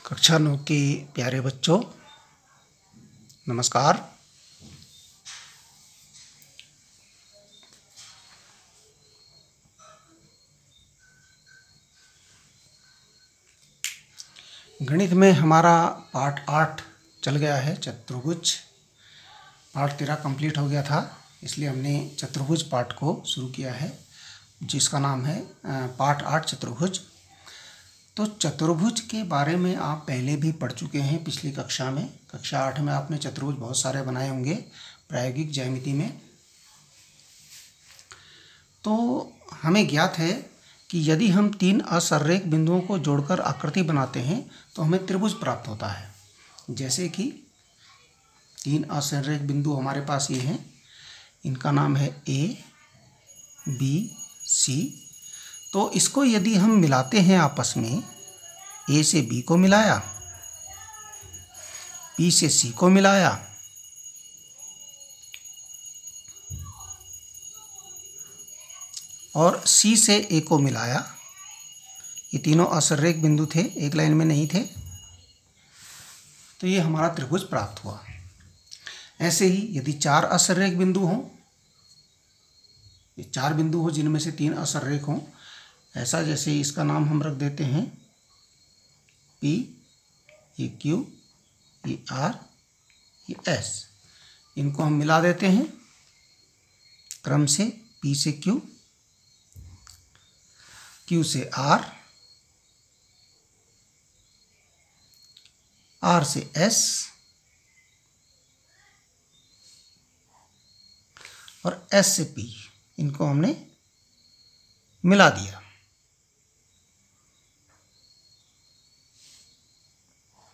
कक्षा 9 के प्यारे बच्चों, नमस्कार। गणित में हमारा पाठ 8 चल गया है। चतुर्भुज पाठ 13 कंप्लीट हो गया था, इसलिए हमने चतुर्भुज पाठ को शुरू किया है, जिसका नाम है पाठ 8 चतुर्भुज। तो चतुर्भुज के बारे में आप पहले भी पढ़ चुके हैं पिछली कक्षा में। कक्षा 8 में आपने चतुर्भुज बहुत सारे बनाए होंगे प्रायोगिक ज्यामिति में। तो हमें ज्ञात है कि यदि हम 3 असररेख बिंदुओं को जोड़कर आकृति बनाते हैं तो हमें त्रिभुज प्राप्त होता है। जैसे कि 3 असररेख बिंदु हमारे पास ये हैं, इनका नाम है A, B, C। तो इसको यदि हम मिलाते हैं आपस में, A से B को मिलाया, B से C को मिलाया और C से A को मिलाया, ये तीनों असररेख बिंदु थे, एक लाइन में नहीं थे, तो ये हमारा त्रिभुज प्राप्त हुआ। ऐसे ही यदि 4 असररेख बिंदु हों, ये 4 बिंदु हो जिनमें से 3 असररेख हों, ऐसा जैसे इसका नाम हम रख देते हैं P, ये Q, ये R, ये S। इनको हम मिला देते हैं क्रम से, P से Q, Q से R, R से S और S से P। इनको हमने मिला दिया।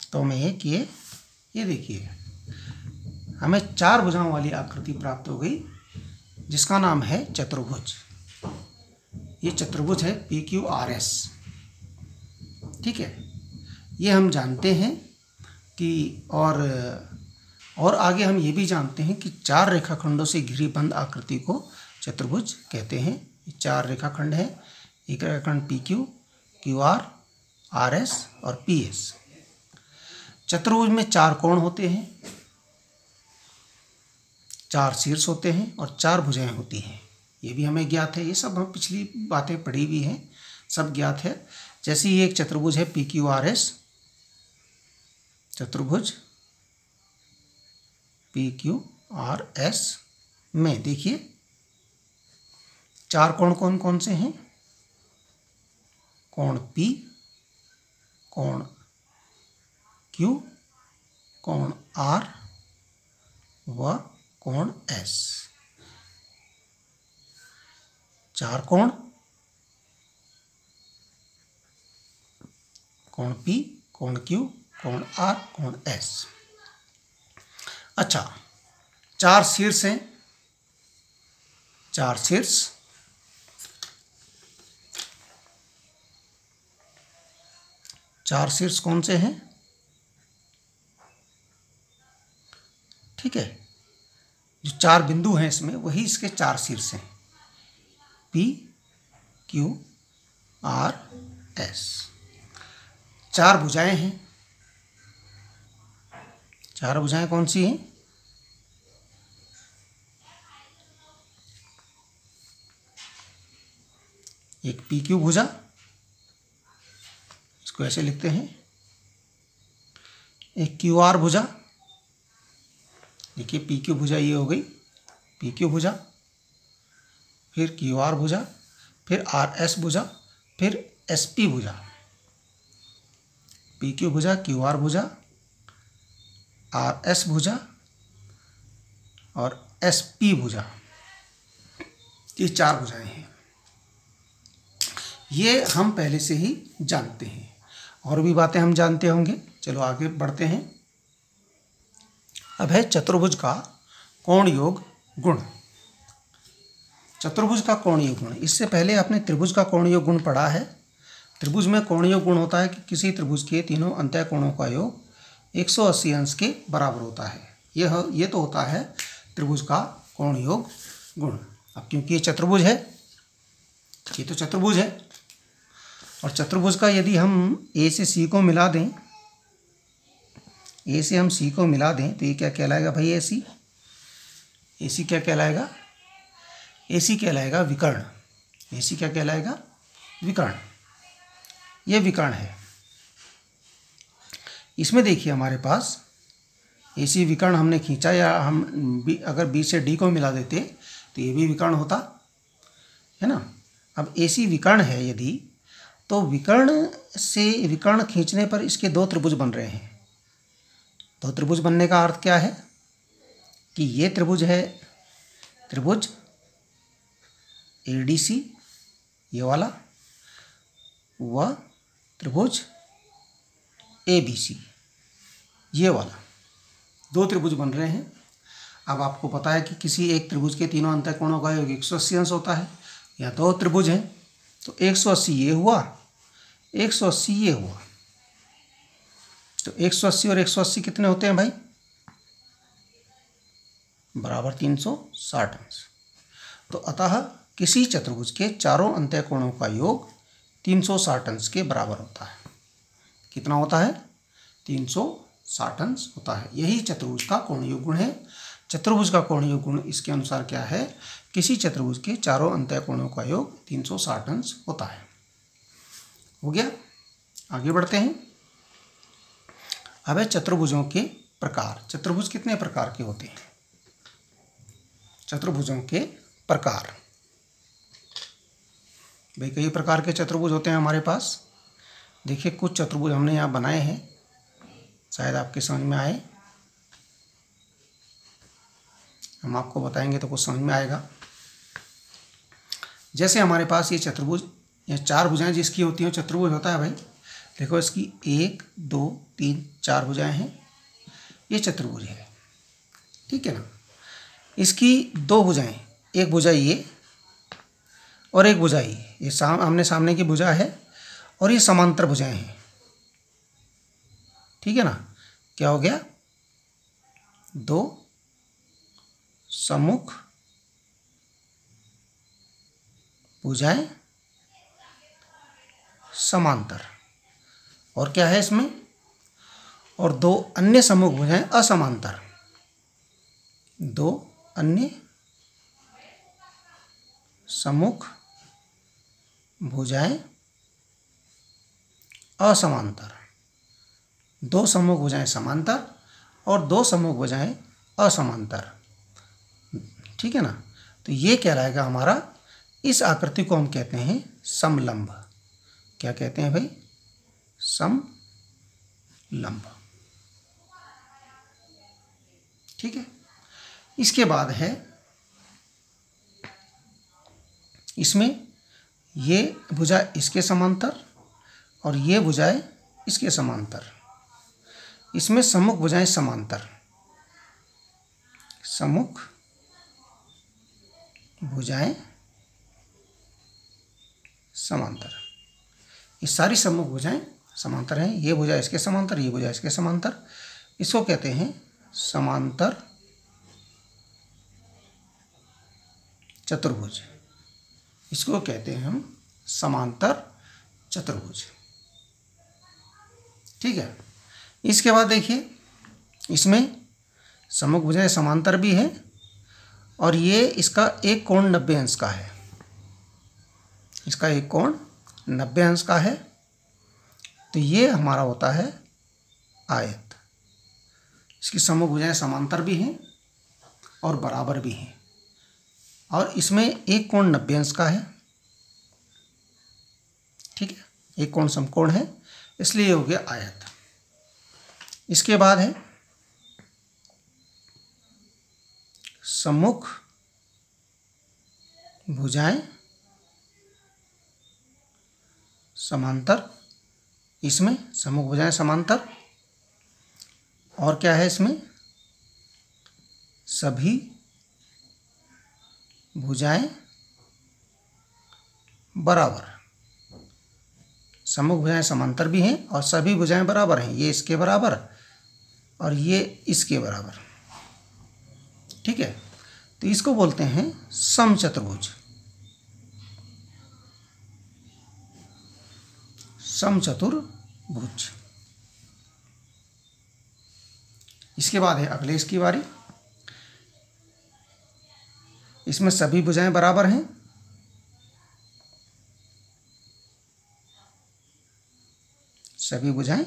तो हमें ये देखिए, हमें 4 भुजाओं वाली आकृति प्राप्त हो गई, जिसका नाम है चतुर्भुज। ये चतुर्भुज है PQRS। ठीक है, ये हम जानते हैं कि और आगे हम ये भी जानते हैं कि 4 रेखाखंडों से घिरी बंद आकृति को चतुर्भुज कहते हैं। ये 4 रेखाखंड हैं, एक रेखाखंड PQ, QR, RS और PS। चतुर्भुज में 4 कोण होते हैं, 4 शीर्ष होते हैं और 4 भुजाएं होती हैं। ये भी हमें ज्ञात है, ये सब हम पिछली बातें पढ़ी हुई हैं, सब ज्ञात है। जैसे ही एक चतुर्भुज है PQRS, चतुर्भुज PQRS में देखिए 4 कोण कौन कौन से हैं? कोण P, कोण Q, कोण R व कोण S। 4 कोण, कोण P, कोण Q, कोण R, कोण S। अच्छा, 4 शीर्ष हैं, 4 शीर्ष। चार शीर्ष कौन से हैं? ठीक है, जो 4 बिंदु हैं इसमें, वही इसके 4 शीर्ष हैं, P, Q, R, S। 4 भुजाएं हैं, 4 भुजाएं कौन सी हैं? एक PQ भुजा, इसको ऐसे लिखते हैं। एक QR भुजा, देखिए PQ भुजा ये हो गई, PQ भुजा, फिर QR भुजा, फिर RS भुजा, फिर SP भुजा। PQ भुजा, QR भुजा, RS भुजा और SP भुजा। ये 4 भुजाएं हैं, ये हम पहले से ही जानते हैं। और भी बातें हम जानते होंगे। चलो आगे बढ़ते हैं। अब है चतुर्भुज का कोण योग गुण। चतुर्भुज का कोण योग गुण, इससे पहले आपने त्रिभुज का कोण योग गुण पढ़ा है। त्रिभुज में कोण योग गुण होता है कि किसी त्रिभुज के तीनों अंतः कोणों का योग 180 अंश के बराबर होता है। ये तो होता है त्रिभुज का कोण योग गुण। अब क्योंकि ये चतुर्भुज है, ये तो चतुर्भुज है, और चतुर्भुज का यदि हम A से C को मिला दें ए से हम सी को मिला दें तो ये क्या कहलाएगा भाई? ए सी। ए सी क्या कहलाएगा? ए सी कहलाएगा विकर्ण। ए सी क्या कहलाएगा? विकर्ण। ये विकर्ण है। इसमें देखिए हमारे पास ए सी विकर्ण हमने खींचा, या हम अगर बी से डी को मिला देते तो ये भी विकर्ण होता है ना। अब ए सी विकर्ण है यदि, तो विकर्ण से विकर्ण खींचने पर इसके दो त्रिभुज बन रहे हैं। दो त्रिभुज बनने का अर्थ क्या है कि ये त्रिभुज है त्रिभुज एडीसी, ये वाला, व त्रिभुज एबीसी, ये वाला। दो त्रिभुज बन रहे हैं। अब आपको पता है कि किसी एक त्रिभुज के तीनों अंतःकोणों का योग 180 अंश होता है। यहाँ दो त्रिभुज हैं तो 180 ये हुआ, 180 ये हुआ। तो 180 और 180 कितने होते हैं भाई? बराबर 360 अंश। तो अतः किसी चतुर्भुज के चारों अंतःकोणों का योग 360 अंश के बराबर होता है। कितना होता है? 360 अंश होता है। यही चतुर्भुज का कोणीय गुण है। चतुर्भुज का कोणीय गुण इसके अनुसार क्या है? किसी चतुर्भुज के चारों अंतःकोणों का योग 360 अंश होता है। हो गया? आगे बढ़ते हैं। अब है चतुर्भुजों के प्रकार। चतुर्भुज कितने प्रकार के होते हैं? चतुर्भुजों के प्रकार, भाई कई प्रकार के चतुर्भुज होते हैं हमारे पास। देखिए कुछ चतुर्भुज हमने यहाँ बनाए हैं, शायद आपके समझ में आए। हम आपको बताएंगे तो कुछ समझ में आएगा। जैसे हमारे पास ये चतुर्भुज, ये चार भुजाएं जिसकी होती हैं चतुर्भुज होता है भाई। देखो इसकी 1 2 3 4 भुजाएं हैं, ये चतुर्भुज है, ठीक है ना। इसकी दो भुजाएं, एक भुजा ये और एक भुजा ये आमने सामने की भुजा है, और ये समांतर भुजाएं हैं, ठीक है ना। क्या हो गया? दो सम्मुख भुजाएं समांतर, और क्या है इसमें? और दो अन्य सम्मुख भुजाएं असमांतर। दो अन्य सम्मुख भुजाएं असमांतर। दो सम्मुख भुजाएं समांतर और दो सम्मुख भुजाएं असमांतर, ठीक है ना। तो ये कहलाएगा हमारा, इस आकृति को हम कहते हैं समलंब। क्या कहते हैं भाई? समलंब, ठीक है। इसके बाद है, इसमें ये भुजा इसके समांतर और ये भुजाएं इसके समांतर। इसमें सम्मुख भुजाएं समांतर, सम्मुख भुजाएं समांतर। ये सारी सम्मुख भुजाएं समांतर हैं। ये भुजा इसके समांतर, ये भुजा इसके समांतर। इसको कहते हैं समांतर चतुर्भुज। इसको कहते हैं हम समांतर चतुर्भुज, ठीक है। इसके बाद देखिए, इसमें सम्मुख भुजाएं समांतर भी है, और ये इसका एक कोण 90 अंश का है। इसका एक कोण 90 अंश का है। तो ये हमारा होता है आयत। इसकी सम्मुख भुजाएं समांतर भी हैं और बराबर भी हैं, और इसमें एक कोण 90 अंश का है, ठीक है। एक कोण समकोण है, इसलिए ये हो गया आयत। इसके बाद है सम्मुख भुजाएं समांतर। इसमें सम्मुख भुजाएं समांतर, और क्या है इसमें? सभी भुजाएं बराबर। सम्मुख भुजाएं समांतर भी हैं और सभी भुजाएं बराबर हैं। ये इसके बराबर और ये इसके बराबर, ठीक है। तो इसको बोलते हैं समचतुर्भुज। समचतुर्भुज, इसके बाद है अगले इसकी बारी। इसमें सभी भुजाएं बराबर हैं, सभी भुजाएं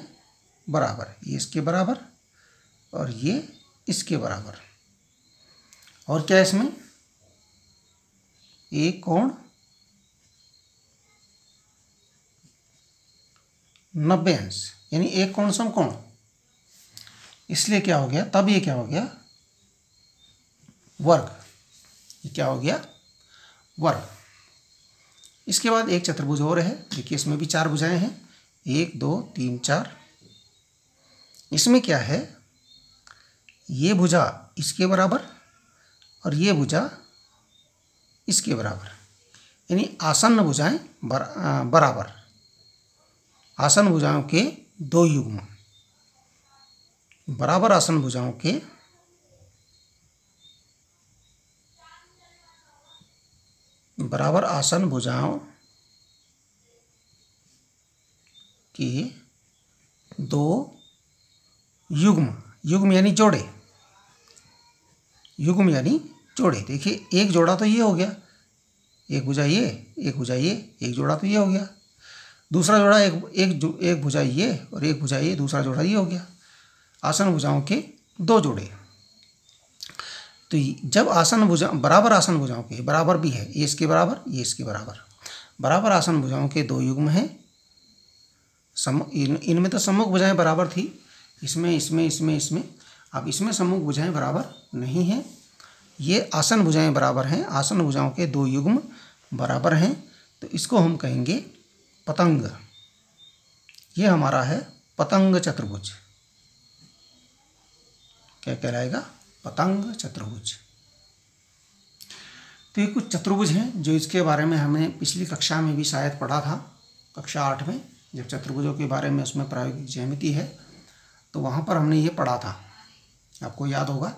बराबर, ये इसके बराबर और ये इसके बराबर। और क्या है इसमें, एक कोण 90 अंश, यानी एक कोण समकोण। इसलिए क्या हो गया, तब ये क्या हो गया, वर्ग। ये क्या हो गया, वर्ग। इसके बाद एक चतुर्भुज और है, देखिए इसमें भी 4 भुजाएं हैं, 1 2 3 4। इसमें क्या है, ये भुजा इसके बराबर और ये भुजा इसके बराबर, यानी आसन्न भुजाएं बराबर, आसन्न भुजाओं के 2 युग्म, बराबर आसन्न भुजाओं के बराबर आसन्न भुजाओं के 2 युग्म, युग्म यानी जोड़े, युग्म यानी जोड़े। देखिए एक जोड़ा तो ये हो गया, एक भुजा ये, एक भुजा ये, एक जोड़ा तो ये हो गया। दूसरा जोड़ा एक भुजा ये और एक भुजा ये, दूसरा जोड़ा ये हो गया। आसन्न भुजाओं के 2 जोड़े। तो जब आसन्न भुजा बराबर आसन्न भुजाओं के, बराबर भी है, ये इसके बराबर ये इसके बराबर, बराबर आसन्न भुजाओं के 2 युग्म हैं। इनमें तो सम्मुख भुजाएं बराबर थी, इसमें अब इसमें सम्मुख भुजाएं बराबर नहीं हैं। ये आसन्न भुजाएं बराबर हैं, आसन्न भुजाओं के 2 युग्म बराबर हैं, तो इसको हम कहेंगे पतंग। ये हमारा है पतंग चतुर्भुज। क्या कहलाएगा, पतंग चतुर्भुज। तो ये कुछ चतुर्भुज हैं जो इसके बारे में हमने पिछली कक्षा में भी शायद पढ़ा था, कक्षा 8 में, जब चतुर्भुजों के बारे में उसमें प्रायोगिक ज्यामिति है तो वहाँ पर हमने ये पढ़ा था। आपको याद होगा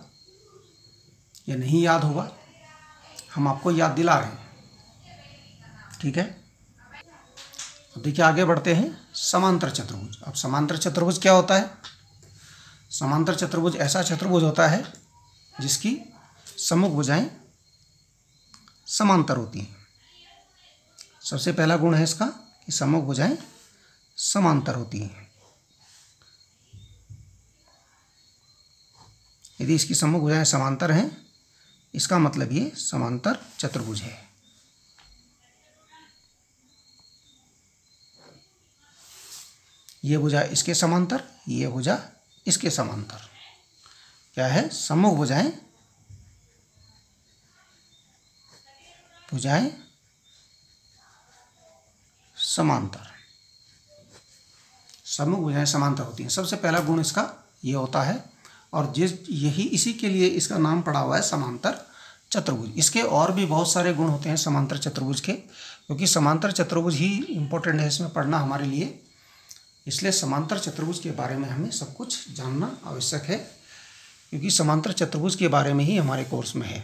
या नहीं याद होगा, हम आपको याद दिला रहे हैं, ठीक है। अब देखिए आगे बढ़ते हैं, समांतर चतुर्भुज। अब समांतर चतुर्भुज क्या होता है, समांतर चतुर्भुज ऐसा चतुर्भुज होता है जिसकी सम्मुख भुजाएं समांतर होती हैं। सबसे पहला गुण है इसका कि सम्मुख भुजाएं समांतर होती हैं। यदि इसकी सम्मुख भुजाएं समांतर हैं, इसका मतलब ये समांतर चतुर्भुज है। ये भुजा इसके समांतर, ये भुजा इसके समांतर, क्या है, सम्मुख भुजाएं समांतर, सम्मुख भुजाएं समांतर होती हैं। सबसे पहला गुण इसका ये होता है, और इसी के लिए इसका नाम पड़ा हुआ है समांतर चतुर्भुज। इसके और भी बहुत सारे गुण होते हैं समांतर चतुर्भुज के, क्योंकि समांतर चतुर्भुज ही इम्पोर्टेंट है इसमें पढ़ना हमारे लिए, इसलिए समांतर चतुर्भुज के बारे में हमें सब कुछ जानना आवश्यक है, क्योंकि समांतर चतुर्भुज के बारे में ही हमारे कोर्स में है।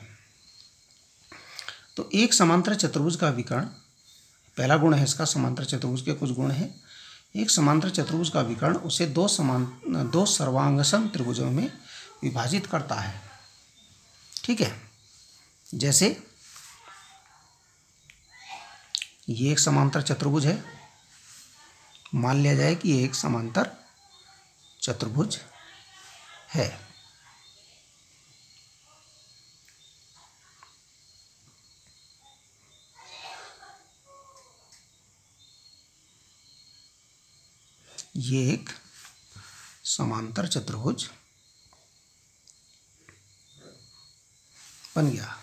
तो एक समांतर चतुर्भुज का विकर्ण, पहला गुण है इसका, समांतर चतुर्भुज के कुछ गुण हैं। एक समांतर चतुर्भुज का विकर्ण उसे दो सर्वांगसम त्रिभुजों में विभाजित करता है, ठीक है। जैसे ये एक समांतर चतुर्भुज है, मान लिया जाए कि ये एक समांतर चतुर्भुज है। ये एक समांतर चतुर्भुज बन गया।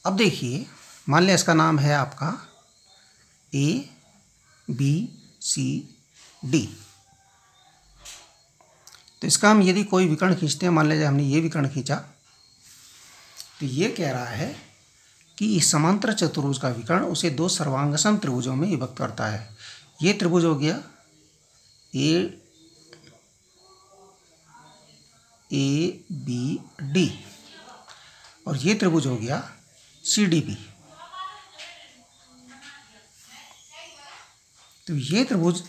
अब देखिए, मान लिया इसका नाम है आपका ABCD। तो इसका हम यदि कोई विकर्ण खींचते हैं, मान लीजिए हमने ये विकर्ण खींचा, तो ये कह रहा है कि इस समांतर चतुर्भुज का विकर्ण उसे 2 सर्वांगसम त्रिभुजों में विभक्त करता है। ये त्रिभुज हो गया ABD और ये त्रिभुज हो गया CDB। तो ये त्रिभुज,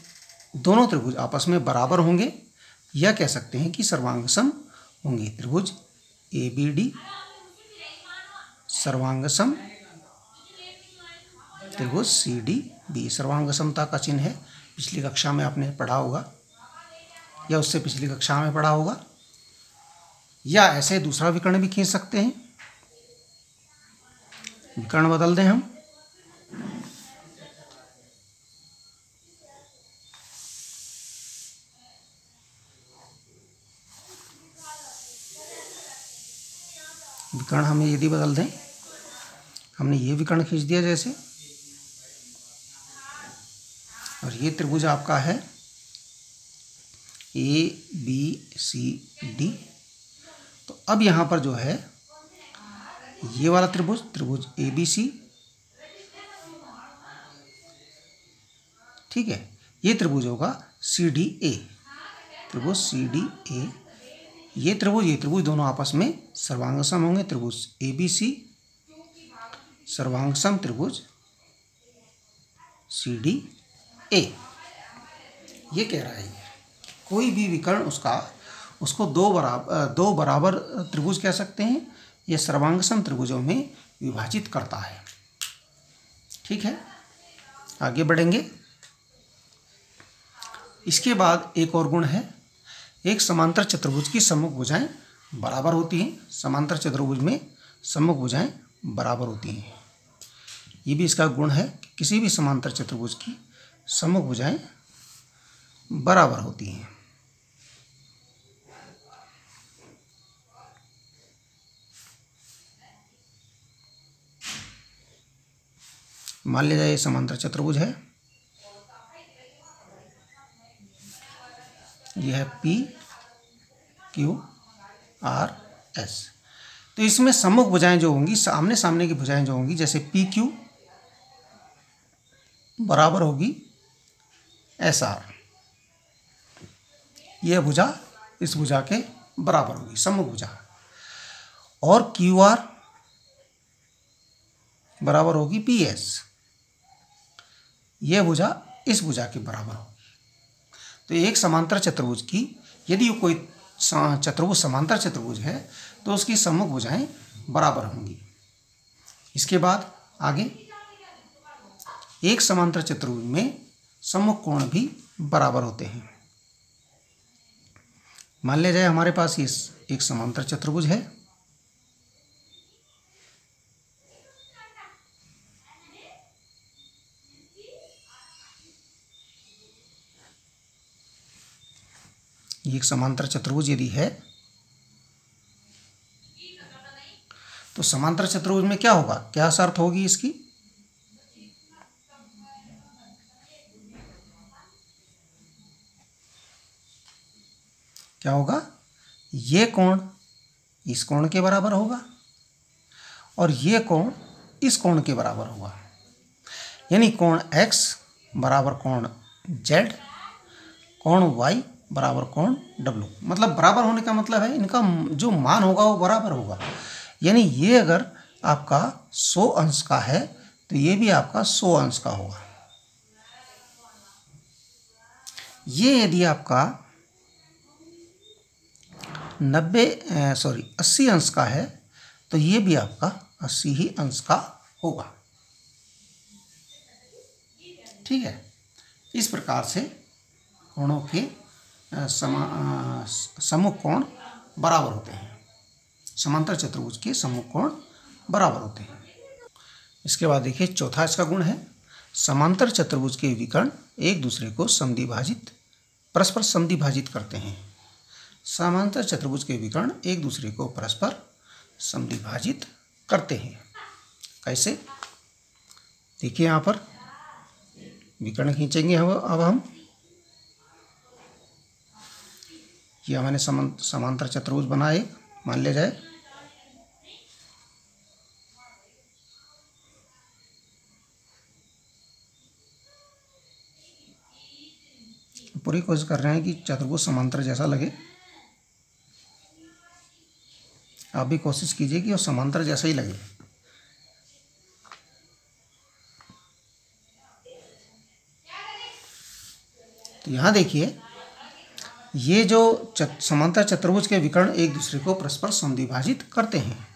दोनों त्रिभुज आपस में बराबर होंगे, या कह सकते हैं कि सर्वांग सम होंगे। त्रिभुज ABD सर्वांग सम, त्रिभुज CDB सर्वांग समता का चिन्ह है। पिछली कक्षा में आपने पढ़ा होगा या उससे पिछली कक्षा में पढ़ा होगा। या ऐसे दूसरा विकर्ण भी खींच सकते हैं। विकर्ण बदल दें हम। विकर्ण हमें यदि बदल दें, हमने ये विकर्ण खींच दिया जैसे, और ये त्रिभुज आपका है ABCD। तो अब यहाँ पर जो है ये वाला त्रिभुज, त्रिभुज ABC, ठीक है, ये त्रिभुज होगा CDA, त्रिभुज CDA। ये त्रिभुज दोनों आपस में सर्वांग सम होंगे। त्रिभुज ABC सर्वांग सम त्रिभुज CDA। ये कह रहा है कोई भी विकर्ण उसको दो बराबर त्रिभुज कह सकते हैं। ये सर्वांग सम त्रिभुजों में विभाजित करता है। ठीक है, आगे बढ़ेंगे। इसके बाद एक और गुण है, एक समांतर चतुर्भुज की सम्मुख भुजाएं बराबर होती हैं। समांतर चतुर्भुज में सम्मुख भुजाएं बराबर होती हैं। ये भी इसका गुण है कि किसी भी समांतर चतुर्भुज की सम्मुख भुजाएं बराबर होती हैं। मान लिया जाए ये समांतर चतुर्भुज है, यह है PQRS। तो इसमें सम्मुख भुजाएं जो होंगी, सामने सामने की भुजाएं जो होंगी, जैसे PQ बराबर होगी SR। यह भुजा इस भुजा के बराबर होगी, सम्मुख भुजा। और QR बराबर होगी PS। यह भुजा इस भुजा के बराबर होगी। तो एक समांतर चतुर्भुज की यदि कोई चतुर्भुज समांतर चतुर्भुज है तो उसकी सम्मुख भुजाएं बराबर होंगी। इसके बाद आगे, एक समांतर चतुर्भुज में सम्मुख कोण भी बराबर होते हैं। मान लिया जाए हमारे पास एक समांतर चतुर्भुज है। ये एक समांतर चतुर्भुज यदि है तो समांतर चतुर्भुज में क्या होगा, क्या शर्त होगी इसकी? क्या होगा? ये कोण इस कोण के बराबर होगा और ये कोण इस कोण के बराबर होगा। यानी कोण X बराबर कोण Z, कोण Y बराबर कोण W। मतलब बराबर होने का मतलब है इनका जो मान होगा वो बराबर होगा। यानी ये अगर आपका 100 अंश का है तो ये भी आपका 100 अंश का होगा। ये यदि आपका 80 अंश का है तो ये भी आपका 80 ही अंश का होगा। ठीक है, इस प्रकार से कोणों के सम्मुख कोण बराबर होते हैं। समांतर चतुर्भुज के सम्मुख कोण बराबर होते हैं। इसके बाद देखिए चौथा इसका गुण है, समांतर चतुर्भुज के विकर्ण एक दूसरे को परस्पर समद्विभाजित करते हैं। समांतर चतुर्भुज के विकर्ण एक दूसरे को परस्पर समद्विभाजित करते हैं। कैसे? देखिए यहाँ पर विकर्ण खींचेंगे अब हम। ये मैंने समांतर चतुर्भुज बनाए, मान लिया जाए। पूरी कोशिश कर रहे हैं कि चतुर्भुज समांतर जैसा लगे। आप भी कोशिश कीजिए कि वो समांतर जैसा ही लगे। तो यहाँ देखिए ये जो समांतर चतुर्भुज के विकर्ण एक दूसरे को परस्पर समद्विभाजित करते हैं।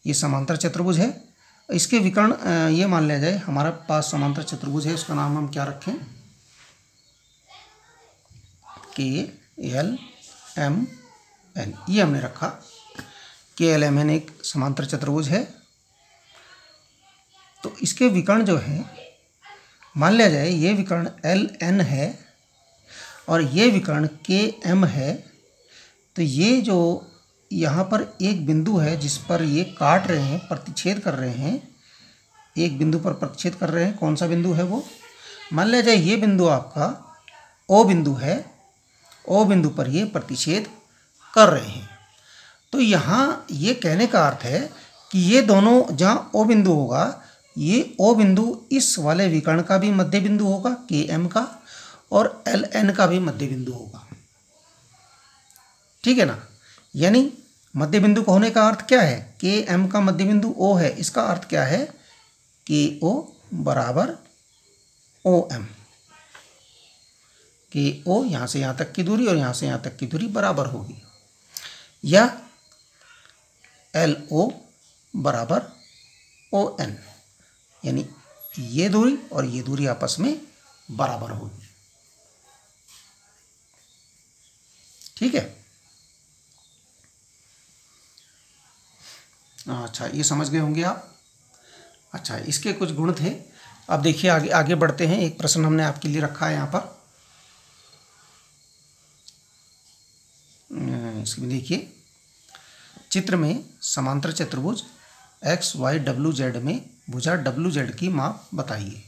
ये समांतर चतुर्भुज है, इसके विकर्ण ये मान लिया जाए हमारे पास समांतर चतुर्भुज है, उसका नाम हम क्या रखें, KLMN, ये हमने रखा। KLMN एक समांतर चतुर्भुज है। तो इसके विकर्ण जो है, मान लिया जाए ये विकर्ण LN है और ये विकर्ण KM है। तो ये जो यहाँ पर एक बिंदु है जिस पर ये काट रहे हैं, प्रतिच्छेद कर रहे हैं, एक बिंदु पर प्रतिच्छेद कर रहे हैं, कौन सा बिंदु है वो, मान लिया जाए ये बिंदु आपका O बिंदु है। O बिंदु पर ये प्रतिच्छेद कर रहे हैं। तो यहाँ ये कहने का अर्थ है कि ये दोनों, जहाँ O बिंदु होगा, ये O बिंदु इस वाले विकर्ण का भी मध्य बिंदु होगा KM का, और LN का भी मध्य बिंदु होगा। ठीक है ना। यानी मध्य बिंदु का होने का अर्थ क्या है, KM का मध्य बिंदु O है, इसका अर्थ क्या है, KO बराबर OM। KO यहाँ से यहाँ तक की दूरी और यहाँ से यहाँ तक की दूरी बराबर होगी, या LO बराबर ON, यानी ये दूरी और ये दूरी आपस में बराबर होगी। ठीक है। अच्छा, ये समझ गए होंगे आप। अच्छा, इसके कुछ गुण थे। अब देखिए आगे आगे बढ़ते हैं। एक प्रश्न हमने आपके लिए रखा है यहाँ पर, इसमें देखिए, चित्र में समांतर चतुर्भुज XYWZ में भुजा WZ की माप बताइए।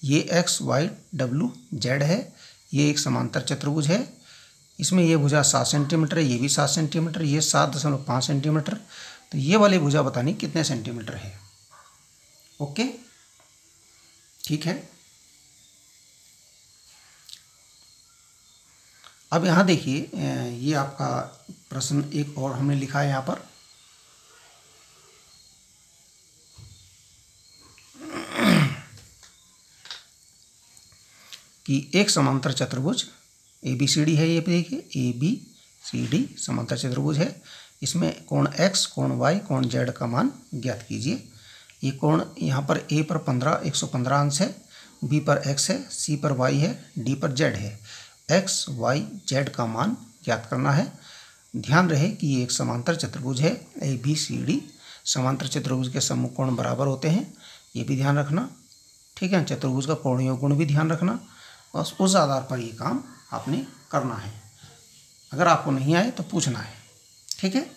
ये XYWZ है, ये एक समांतर चतुर्भुज है। इसमें ये भुजा 7 सेंटीमीटर है, ये भी 7 सेंटीमीटर, ये 7.5 सेंटीमीटर। तो ये वाली भुजा बतानी कितने सेंटीमीटर है। ओके, ठीक है। अब यहाँ देखिए, ये आपका प्रश्न एक और हमने लिखा है यहाँ पर, कि एक समांतर चतुर्भुज ABCD है। ये देखिए ABCD समांतर चतुर्भुज है। इसमें कोण X, कोण Y, कोण Z का मान ज्ञात कीजिए। ये कोण यहाँ पर A पर 115 अंश है, B पर X है, C पर Y है, D पर Z है। X, Y, Z का मान ज्ञात करना है। ध्यान रहे कि ये एक समांतर चतुर्भुज है ABCD। समांतर चतुर्भुज के सम्मुख कोण बराबर होते हैं, ये भी ध्यान रखना। ठीक है। चतुर्भुज का कोणीय गुण भी ध्यान रखना, बस उस आधार पर ये काम आपने करना है। अगर आपको नहीं आए तो पूछना है। ठीक है।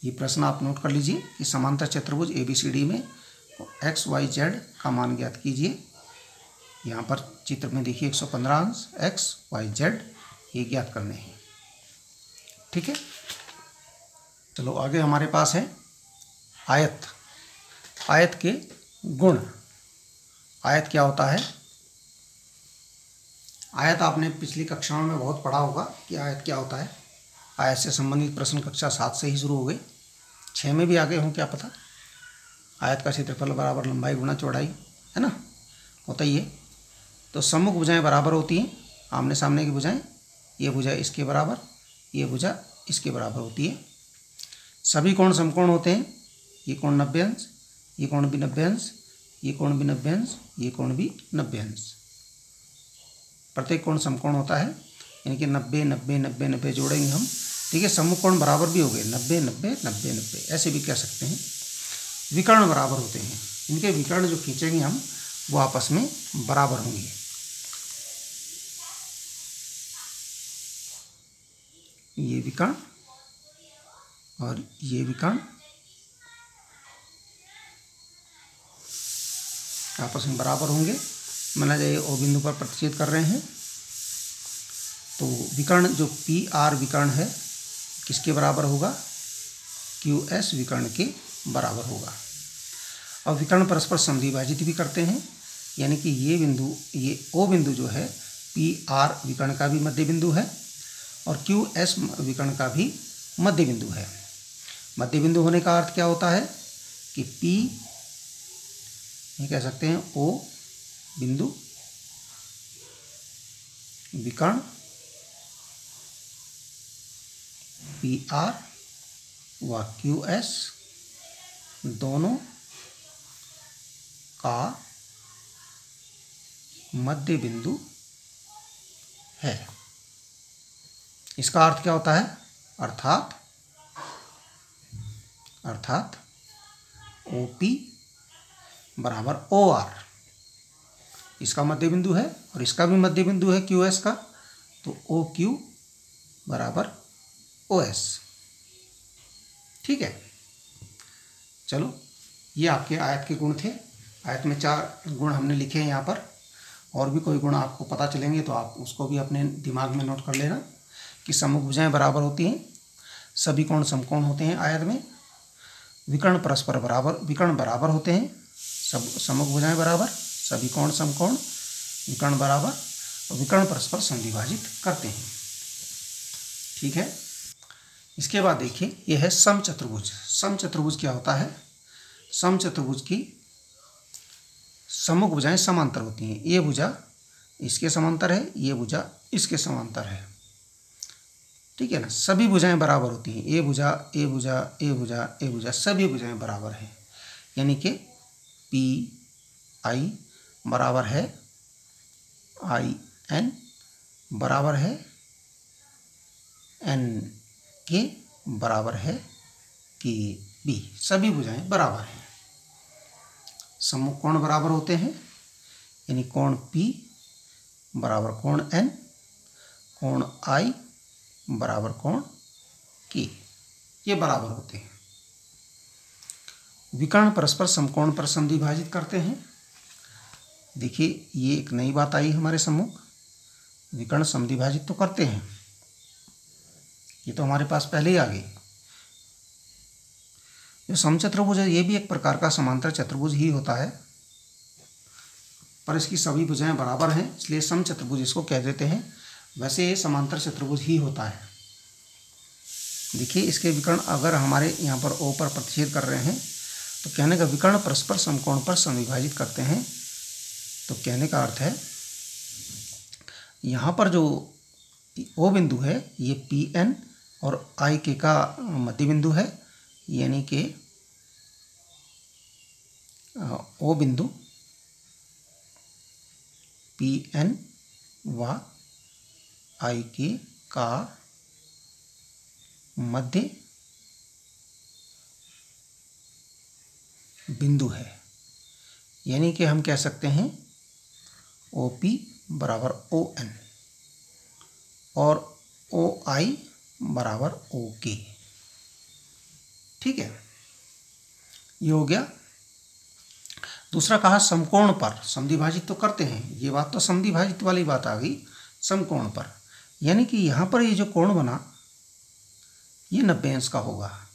ये प्रश्न आप नोट कर लीजिए कि समांतर चतुर्भुज ABCD में XYZ का मान ज्ञात कीजिए। यहाँ पर चित्र में देखिए 115 अंश XYZ ये ज्ञात करने हैं। ठीक है। चलो आगे हमारे पास है आयत। आयत के गुण। आयत क्या होता है? आयत आपने पिछली कक्षाओं में बहुत पढ़ा होगा कि आयत क्या होता है। आयत से संबंधित प्रश्न कक्षा 7 से ही शुरू हो गए, 6 में भी आ गए हों क्या पता। आयत का क्षेत्रफल बराबर लंबाई गुणा चौड़ाई, है ना, होता ही है। तो सम्मुख भुजाएं बराबर होती हैं, आमने सामने की भुजाएं। ये भुजा इसके बराबर, ये भुजा इसके बराबर होती है। सभी कोण समकोण होते हैं। ये कोण 90 अंश, ये कोण भी 90 अंश, ये कोण भी 90 अंश, ये कोण भी 90 अंश। प्रत्येक कोण समकोण होता है, यानी कि 90 90 90 90 जोड़ेंगे हम। ठीक है। सम्मुख कोण बराबर भी हो गए, 90 90 90 90, ऐसे भी कह सकते हैं। विकर्ण बराबर होते हैं, इनके विकर्ण जो खींचेंगे हम वो आपस में बराबर होंगे। ये विकर्ण और ये विकर्ण आपस में बराबर होंगे। माना जाए O बिंदु पर प्रतिच्छेद कर रहे हैं, तो विकर्ण जो PR विकर्ण है किसके बराबर होगा? QS विकर्ण के बराबर होगा। और विकर्ण परस्पर समद्विभाजित भी करते हैं, यानी कि ये बिंदु, ये O बिंदु जो है PR विकर्ण का भी मध्य बिंदु है और QS विकर्ण का भी मध्य बिंदु है। मध्य बिंदु होने का अर्थ क्या होता है कि P, ये कह सकते हैं O बिंदु विकर्ण पी आर व क्यू एस दोनों का मध्य बिंदु है। इसका अर्थ क्या होता है? अर्थात ओ पी बराबर ओ आर, इसका मध्य बिंदु है और इसका भी मध्य बिंदु है क्यू एस का, तो ओ क्यू बराबर ओ एस। ठीक है, चलो ये आपके आयत के गुण थे। आयत में 4 गुण हमने लिखे हैं यहाँ पर, और भी कोई गुण आपको पता चलेंगे तो आप उसको भी अपने दिमाग में नोट कर लेना कि सम्मुख भुजाएं बराबर होती हैं, सभी कोण समकोण होते हैं आयत में, विकर्ण बराबर होते हैं, सब सम्मुख भुजाएं बराबर, सभी कोण समकोण, विकर्ण बराबर और विकर्ण परस्पर संविभाजित करते हैं। ठीक है, इसके बाद देखिए यह है समचतुर्भुज। समचतुर्भुज क्या होता है? समचतुर्भुज की सम्मुख भुजाएं समांतर होती हैं। ये भुजा इसके समांतर है, ये भुजा इसके समांतर है। ठीक है ना, सभी भुजाएं बराबर होती हैं। ए भुजा ए भुजा ए भुजा ए भुजा सभी भुजाएं बराबर हैं, यानी कि पी आई बराबर है आई एन बराबर है एन के बराबर है के बी, सभी भुजाएं बराबर हैं। सम्मुख कोण बराबर होते हैं, यानी कोण P बराबर कोण N, कोण I बराबर कोण K, ये बराबर होते हैं। विकर्ण परस्पर समकोण पर संविभाजित करते हैं। देखिए ये एक नई बात आई हमारे सम्मुख, विकर्ण संविभाजित तो करते हैं, ये तो हमारे पास पहले ही आ गई। जो समचतुर्भुज है ये भी एक प्रकार का समांतर चतुर्भुज ही होता है, पर इसकी सभी भुजाएं बराबर हैं इसलिए समचतुर्भुज इसको कह देते हैं। वैसे ये समांतर चतुर्भुज ही होता है। देखिए इसके विकर्ण अगर हमारे यहाँ पर O पर प्रतिच्छेद कर रहे हैं तो कहने का विकर्ण परस्पर समकोण पर संविभाजित करते हैं। तो कहने का अर्थ है यहाँ पर जो O बिंदु है ये PN और IK का मध्य बिंदु है, यानी कि O बिंदु PN व IK का मध्य बिंदु है, यानी कि हम कह सकते हैं OP बराबर ON और OI बराबर OK। ठीक है, ये हो गया। दूसरा कहा समकोण पर संविभाजित तो करते हैं, ये बात तो संविभाजित वाली बात आ गई। समकोण पर यानी कि यहाँ पर ये जो कोण बना ये 90 अंश का होगा,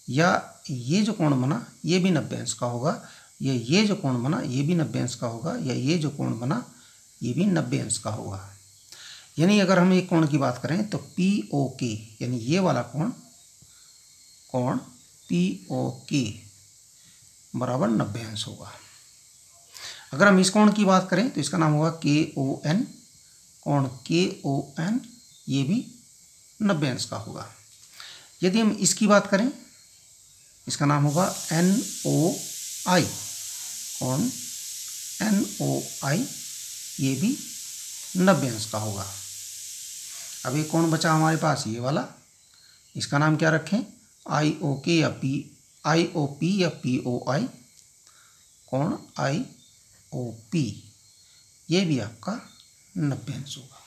या ये जो कोण बना ये भी 90 अंश का होगा, या ये जो कोण बना ये भी 90 अंश का होगा, या ये जो कोण बना ये भी 90 अंश का होगा। यानी अगर हम एक कोण की बात करें तो POK यानी ये वाला कोण POK बराबर 90 अंश होगा। अगर हम इस कोण की बात करें तो इसका नाम होगा KON, कोण KON ये भी 90 अंश का होगा। यदि हम इसकी बात करें इसका नाम होगा NOI, कोण NOI ये भी 90 अंश का होगा। अब एक कोण बचा हमारे पास ये वाला, इसका नाम क्या रखें? IOK या IOP या POI, कोण IOP ये भी आपका 90 अंश होगा।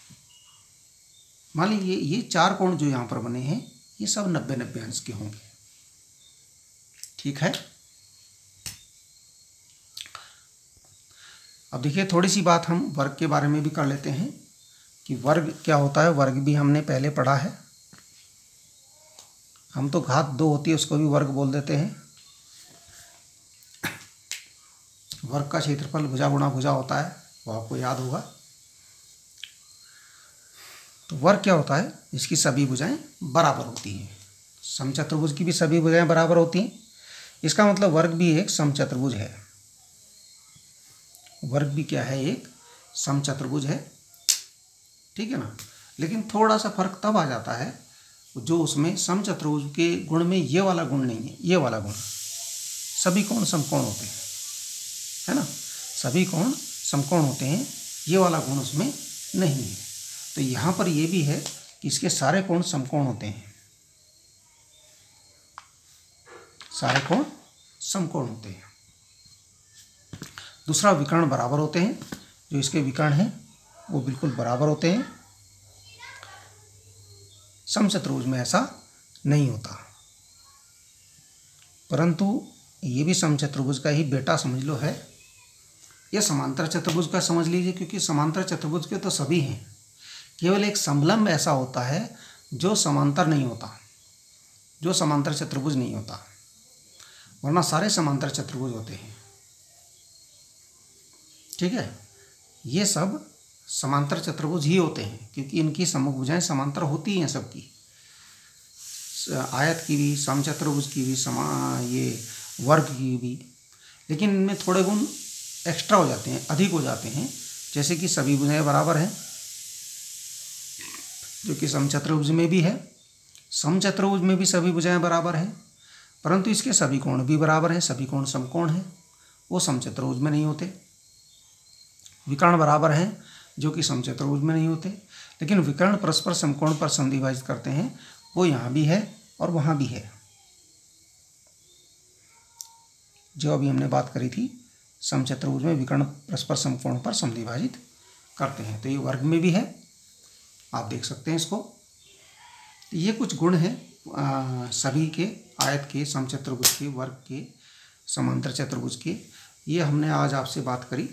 मान लीजिए ये 4 कोण जो यहाँ पर बने हैं ये सब 90-90 अंश के होंगे। ठीक है, अब देखिए थोड़ी सी बात हम वर्ग के बारे में भी कर लेते हैं कि वर्ग क्या होता है। वर्ग भी हमने पहले पढ़ा है, हम तो घात 2 होती है उसको भी वर्ग बोल देते हैं। वर्ग का क्षेत्रफल भुजा गुणा भुजा होता है, वो आपको याद होगा। तो वर्ग क्या होता है? इसकी सभी भुजाएं बराबर होती हैं। समचतुर्भुज की भी सभी भुजाएं बराबर होती हैं, इसका मतलब वर्ग भी एक समचतुर्भुज है। वर्ग भी क्या है? एक समचतुर्भुज है। ठीक है ना, लेकिन थोड़ा सा फर्क तब आ जाता है जो उसमें समचतुर्भुज के गुण में ये वाला गुण नहीं है, ये वाला गुण, सभी कोण समकोण होते हैं, है ना, सभी कोण समकोण होते हैं, ये वाला गुण उसमें नहीं है। तो यहाँ पर ये भी है कि इसके सारे कोण समकोण होते हैं, सारे कोण समकोण होते हैं। दूसरा, विकर्ण बराबर होते हैं, जो इसके विकर्ण हैं वो बिल्कुल बराबर होते हैं। समचतुर्भुज में ऐसा नहीं होता, परंतु ये भी समचतुर्भुज का ही बेटा समझ लो है, या समांतर चतुर्भुज का समझ लीजिए, क्योंकि समांतर चतुर्भुज के तो सभी हैं, केवल एक समलंब ऐसा होता है जो समांतर नहीं होता, जो समांतर चतुर्भुज नहीं होता, वरना सारे समांतर चतुर्भुज होते हैं। ठीक है, ये सब समांतर चतुर्भुज ही होते हैं, क्योंकि इनकी समभुजाएं समांतर होती हैं सबकी, आयत की भी, समचतुर्भुज की भी, ये वर्ग की भी। लेकिन इनमें थोड़े गुण एक्स्ट्रा हो जाते हैं, अधिक हो जाते हैं, जैसे कि सभी भुजाएं बराबर हैं, जो कि समचतुर्भुज में भी है। समचतुर्भुज में भी सभी भुजाएं बराबर हैं, परंतु इसके सभी कोण भी बराबर हैं, सभी कोण समकोण हैं, वो समचतुर्भुज में नहीं होते। विकर्ण बराबर हैं, जो कि समचतुर्भुज में नहीं होते, लेकिन विकर्ण परस्पर समकोण पर समद्विभाजित करते हैं, वो यहाँ भी है और वहाँ भी है, जो अभी हमने बात करी थी, समचतुर्भुज में विकर्ण परस्पर समकोण पर समद्विभाजित करते हैं। तो ये वर्ग में भी है, आप देख सकते हैं इसको। तो ये कुछ गुण हैं सभी के, आयत के, समचतुर्भुज के, वर्ग के, समांतर चतुर्भुज के, ये हमने आज आपसे बात करी।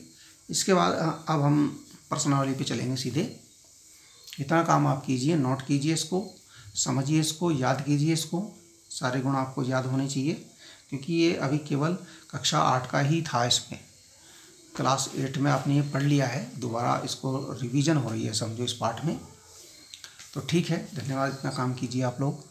इसके बाद अब हम प्रश्नावली पे चलेंगे सीधे। इतना काम आप कीजिए, नोट कीजिए इसको, समझिए इसको, याद कीजिए इसको, सारे गुण आपको याद होने चाहिए, क्योंकि ये अभी केवल कक्षा 8 का ही था, इसमें क्लास 8 में आपने ये पढ़ लिया है, दोबारा इसको रिवीजन हो रही है, समझो इस पाठ में। तो ठीक है, धन्यवाद, इतना काम कीजिए आप लोग।